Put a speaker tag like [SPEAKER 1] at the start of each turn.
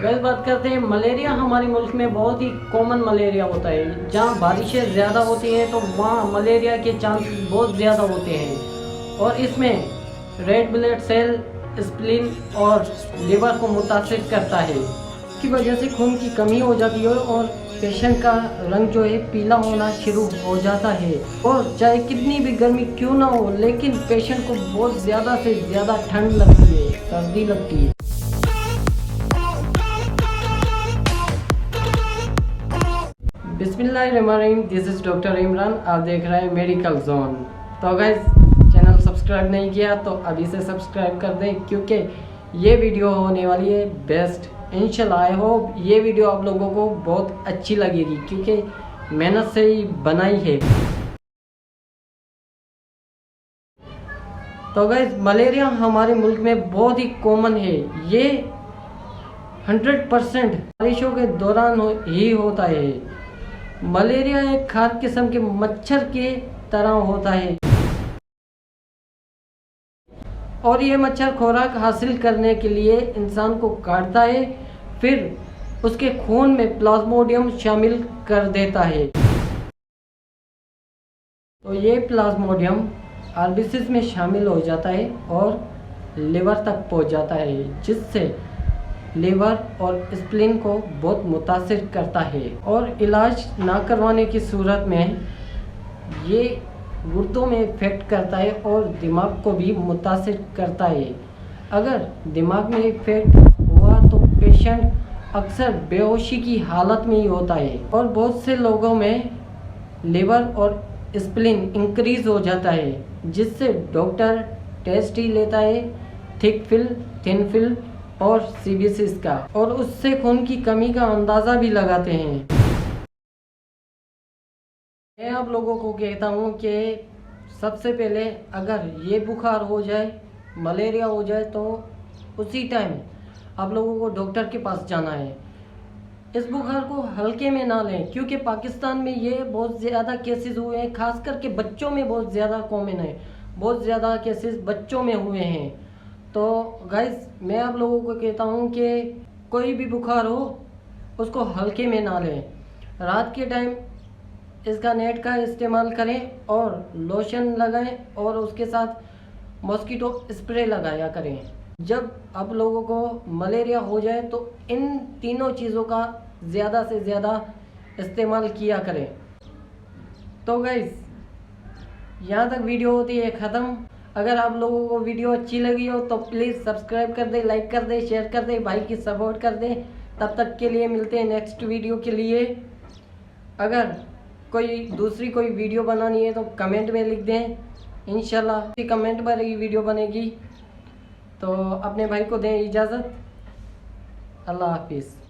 [SPEAKER 1] वैसे बात करते हैं मलेरिया हमारे मुल्क में बहुत ही कॉमन मलेरिया होता है। जहाँ बारिशें ज़्यादा होती हैं तो वहाँ मलेरिया के चांसेस बहुत ज़्यादा होते हैं और इसमें रेड ब्लड सेल, स्प्लीन और लिवर को मुतासिर करता है। इसकी वजह से खून की कमी हो जाती है और पेशेंट का रंग जो है पीला होना शुरू हो जाता है। और चाहे कितनी भी गर्मी क्यों ना हो, लेकिन पेशेंट को बहुत ज़्यादा से ज़्यादा ठंड लगती है, सर्दी लगती है। बिस्मिल्लाहिर्रहमानिर्रहीम, दिस इज़ डॉक्टर इमरान। आप देख रहे हैं मेडिकल जोन। तो गाइस, चैनल सब्सक्राइब नहीं किया तो अभी से सब्सक्राइब कर दें, क्योंकि ये वीडियो होने वाली है बेस्ट। इंशाल्लाह आई होप ये वीडियो आप लोगों को बहुत अच्छी लगेगी, क्योंकि मेहनत से ही बनाई है। तो गाइस, मलेरिया हमारे मुल्क में बहुत ही कॉमन है। ये 100% बारिशों के दौरान ही होता है। मलेरिया एक खास किस्म के मच्छर के तरह होता है और ये मच्छर खुराक हासिल करने के लिए इंसान को काटता है, फिर उसके खून में प्लाज्मोडियम शामिल कर देता है। तो ये प्लाज्मोडियम आरबीसीज में शामिल हो जाता है और लिवर तक पहुंच जाता है, जिससे लिवर और स्प्लीन को बहुत मुतासिर करता है। और इलाज ना करवाने की सूरत में ये गुर्दों में इफेक्ट करता है और दिमाग को भी मुतासिर करता है। अगर दिमाग में इफेक्ट हुआ तो पेशेंट अक्सर बेहोशी की हालत में ही होता है और बहुत से लोगों में लिवर और स्प्लीन इंक्रीज हो जाता है, जिससे डॉक्टर टेस्ट ही लेता है थिक फिल्म, थिन फिल्म और सीबीसीज का, और उससे खून की कमी का अंदाज़ा भी लगाते हैं। मैं आप लोगों को कहता हूँ कि सबसे पहले अगर ये बुखार हो जाए, मलेरिया हो जाए, तो उसी टाइम आप लोगों को डॉक्टर के पास जाना है। इस बुखार को हल्के में ना लें, क्योंकि पाकिस्तान में ये बहुत ज़्यादा केसेस हुए हैं, खास करके बच्चों में बहुत ज़्यादा कॉमन है। बहुत ज़्यादा केसेस बच्चों में हुए हैं। तो गाइस, मैं आप लोगों को कहता हूँ कि कोई भी बुखार हो उसको हल्के में ना लें। रात के टाइम इसका नेट का इस्तेमाल करें और लोशन लगाएं और उसके साथ मॉस्किटो स्प्रे लगाया करें। जब आप लोगों को मलेरिया हो जाए तो इन तीनों चीज़ों का ज़्यादा से ज़्यादा इस्तेमाल किया करें। तो गाइस, यहाँ तक वीडियो होती है ख़त्म। अगर आप लोगों को वीडियो अच्छी लगी हो तो प्लीज़ सब्सक्राइब कर दें, लाइक कर दें, शेयर कर दें, भाई की सपोर्ट कर दें। तब तक के लिए मिलते हैं नेक्स्ट वीडियो के लिए। अगर कोई वीडियो बनानी है तो कमेंट में लिख दें, इंशाल्लाह कमेंट पर ही वीडियो बनेगी। तो अपने भाई को दें इजाज़त। अल्लाह हाफिज़।